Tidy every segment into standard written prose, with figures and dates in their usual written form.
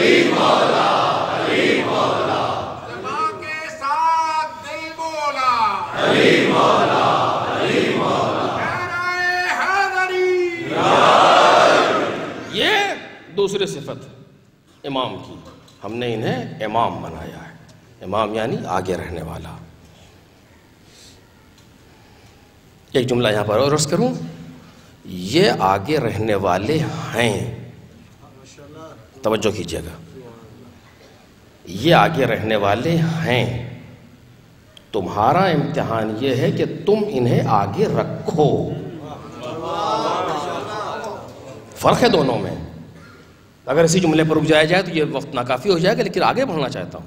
علی مولا، علی مولا، زباں کے ساتھ دل بولا، علی مولا، علی مولا، نعرہ حیدری، یہ دوسری صفت امام کی، ہم نے انہیں امام بنایا ہے. امام یعنی آگے رہنے والا. ایک جملہ یہاں پر اور عرض کروں، یہ آگے رہنے والے ہیں. توجہ کیجئے گا، یہ آگے رہنے والے ہیں. تمہارا امتحان یہ ہے کہ تم انہیں آگے رکھو. فرق ہے دونوں میں. اگر اسی جملے پر رک جایا جائے تو یہ وقت ناکافی ہو جائے گا، لیکن آگے بڑھنا چاہتا ہوں.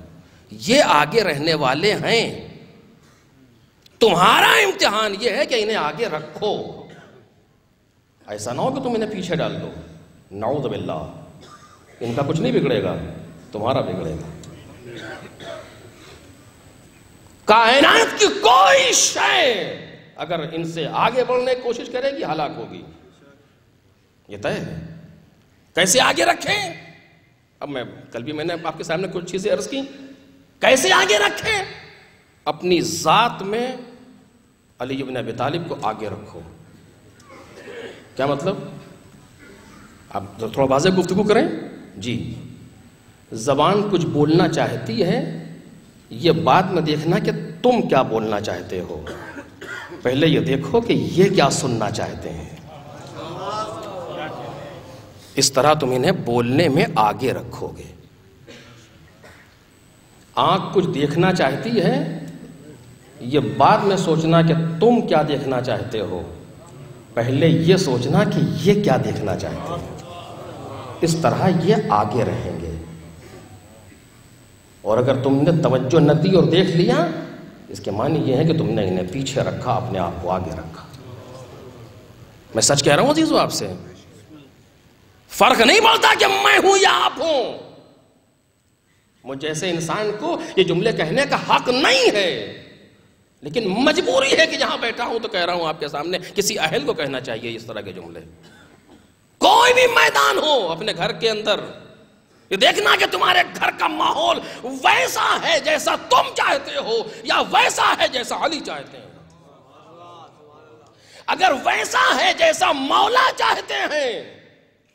یہ آگے رہنے والے ہیں، تمہارا امتحان یہ ہے کہ انہیں آگے رکھو. ایسا نہ ہو کہ تم انہیں پیچھے ڈال دو. نعوذ باللہ. ان کا کچھ نہیں بگڑے گا، تمہارا بگڑے گا. کائنات کی کوئی شے اگر ان سے آگے بڑھنے کی کوشش کرے گی ہلاک ہوگی. یہ طے ہے. کیسے آگے رکھیں؟ اب کل بھی میں نے آپ کے سامنے کچھ چیزیں عرض کی. کیسے آگے رکھیں؟ اپنی ذات میں علی ابن ابی طالب کو آگے رکھو. کیا مطلب؟ آپ تھوڑا واضح گفتگو کریں. جی، زبان کچھ بولنا چاہتی ہے، یہ بات میں دیکھنا کہ تم کیا بولنا چاہتے ہو. پہلے یہ دیکھو کہ یہ کیا سننا چاہتے ہیں. اس طرح تم انہیں بولنے میں آگے رکھو گے. آنکھ کچھ دیکھنا چاہتی ہے، یہ بعد میں سوچنا کہ تم کیا دیکھنا چاہتے ہو. پہلے یہ سوچنا کہ یہ کیا دیکھنا چاہتے ہیں. اس طرح یہ آگے رہیں گے. اور اگر تم نے توجہ نہ دی اور دیکھ لیا، اس کے معنی یہ ہے کہ تم نے انہیں پیچھے رکھا، اپنے آپ کو آگے رکھا. میں سچ کہہ رہا ہوں عزیزو آپ سے. فرق نہیں پڑتا کہ میں ہوں یا آپ ہوں. مجھ جیسے انسان کو یہ جملے کہنے کا حق نہیں ہے، لیکن مجبوری ہے کہ جہاں بیٹھا ہوں تو کہہ رہا ہوں آپ کے سامنے. کسی اہل کو کہنا چاہیے اس طرح کے جملے. کوئی بھی میدان ہو اپنے گھر کے اندر، یہ دیکھنا کہ تمہارے گھر کا ماحول ویسا ہے جیسا تم چاہتے ہو یا ویسا ہے جیسا علی چاہتے ہیں. اگر ویسا ہے جیسا مولا چاہتے ہیں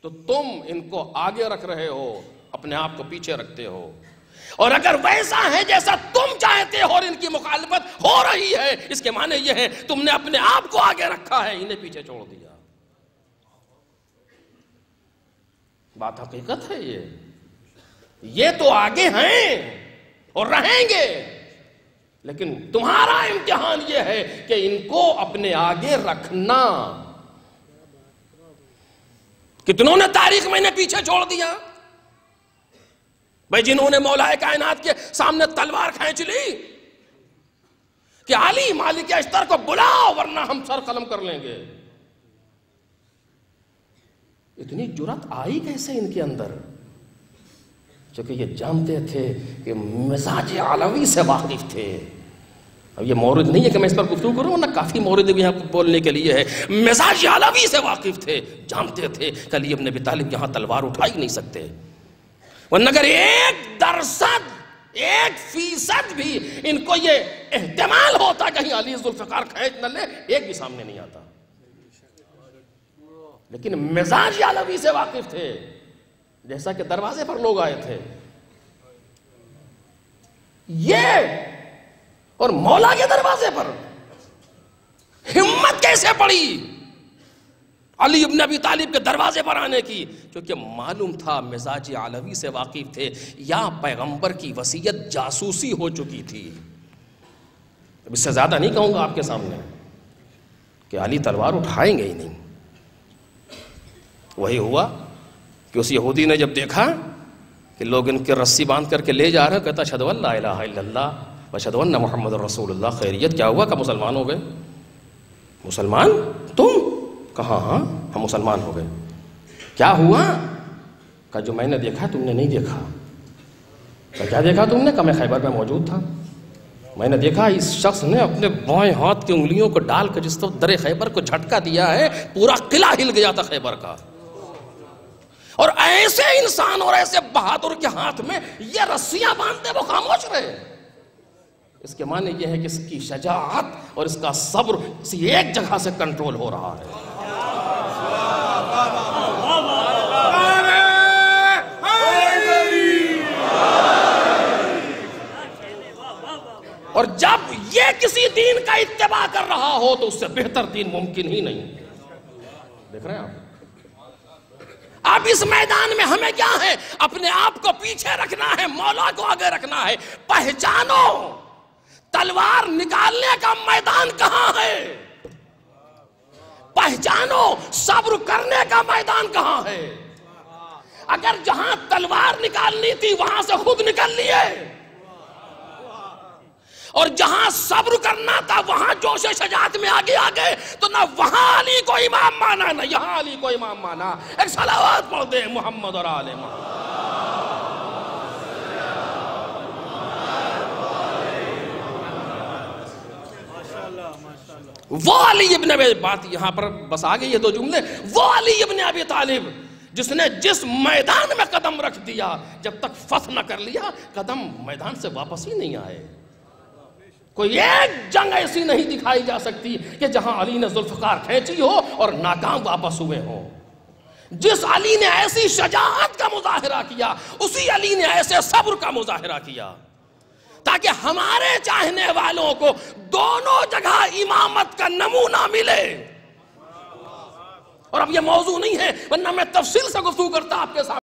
تو تم ان کو آگے رکھ رہے ہو، اپنے آپ کو پیچھے رکھتے ہو. اور اگر ویسا ہے جیسا تم چاہتے ہو اور ان کی مخالفت ہو رہی ہے، اس کے معنی یہ ہے تم نے اپنے آپ کو آگے رکھا ہے، انہیں پیچھے چھوڑ دیا. بات حقیقت ہے. یہ تو آگے ہیں اور رہیں گے، لیکن تمہارا امتحان یہ ہے کہ ان کو اپنے آگے رکھنا. کتنوں نے تاریخ میں انہیں پیچھے چھوڑ دیا بھائی، جنہوں نے مولا کائنات کے سامنے تلوار کھینچ لی کہ علی مالک اشتر کو بلاؤ ورنہ ہم سر قلم کر لیں گے. اتنی جرأت آئی کیسے ان کے اندر؟ چونکہ یہ جانتے تھے کہ مزاج علوی سے واقف تھے. اب یہ مورد نہیں ہے کہ میں اس پر گفتگو کروں، ورنہ کافی مورد بھی یہاں بولنے کے لیے ہے. مزاج علوی سے واقف تھے، جانتے تھے کہ علی ابن ابی طالب یہاں تلوار اٹھا ہی نہیں سکتے. ورنہ اگر 1% بھی ان کو یہ احتمال ہوتا کہیں علی ذوالفقار کھینچ نہ لے، ایک بھی سامنے نہیں آتا. لیکن مزاج علوی سے واقف تھے، جیسا کہ دروازے پر لوگ آئے تھے. یہ اور مولا کے دروازے پر ہمت کیسے پڑی علی ابن ابی طالب کے دروازے پر آنے کی؟ کیونکہ معلوم تھا مزاج علوی سے واقف تھے، یا پیغمبر کی وصیت جاسوسی ہو چکی تھی. اب اس سے زیادہ نہیں کہوں گا آپ کے سامنے کہ علی تلوار اٹھائیں گے ہی نہیں. وہی ہوا کہ اس یہودی نے جب دیکھا کہ لوگ ان کے رسی باندھ کر کے لے جا رہے ہیں، کہتا اشہدو ان لا الہ الا اللہ واشہدو ان محمد رسول اللہ. خیریت کیا ہوا کہ مسلمان ہو گئے؟ مسلمان تم؟ کہا ہاں ہم مسلمان ہو گئے. کیا ہوا؟ کہا جو میں نے دیکھا تم نے نہیں دیکھا. کہا کیا دیکھا تم نے؟ کہا میں خیبر میں موجود تھا، میں نے دیکھا اس شخص نے اپنے بائیں ہاتھ کی انگلیوں کو ڈال کر جس طرح در خیبر کو جھٹکا دیا ہے، پورا قلعہ ہل گیا تھا خیبر کا. اور ایسے انسان اور ایسے بہادر کے ہاتھ میں یہ رسیاں باندھتے وہ خاموش رہے. اس کے معنی یہ ہے کہ اس کی شجاعت اور اس کا صبر کسی ایک جگہ سے کنٹرول ہو رہا ہے. اور جب یہ کسی دین کا اتباع کر رہا ہو تو اس سے بہتر دین ممکن ہی نہیں. دیکھ رہے ہیں آپ؟ اب اس میدان میں ہمیں کیا ہے؟ اپنے آپ کو پیچھے رکھنا ہے، مولا کو آگے رکھنا ہے. پہچانو تلوار نکالنے کا میدان کہاں ہے، پہچانو صبر کرنے کا میدان کہاں ہے. اگر جہاں تلوار نکالنی تھی وہاں سے خود نکل لیے، اور جہاں صبر کرنا تھا وہاں جوش شجاعت میں آگے آگے، تو نہ وہاں علی کو امام مانا نہ یہاں علی کو امام مانا. ایک صلوات پڑھ دیں محمد اور آل محمد. وہ علی ابن ابی، بات یہاں پر بس آگے یہ دو جملے، وہ علی ابن ابی طالب جس نے جس میدان میں قدم رکھ دیا، جب تک فتح نہ کر لیا قدم میدان سے واپس ہی نہیں آئے. کوئی ایک جنگ ایسی نہیں دکھائی جا سکتی کہ جہاں علی نے ذوالفقار کھینچی ہو اور ناکام واپس ہوئے ہوں. جس علی نے ایسی شجاعت کا مظاہرہ کیا، اسی علی نے ایسے صبر کا مظاہرہ کیا، تاکہ ہمارے چاہنے والوں کو دونوں جگہ امامت کا نمونہ ملے. اور اب یہ موضوع نہیں ہے، ورنہ میں تفصیل سے گفتگو کرتا آپ کے سامنے.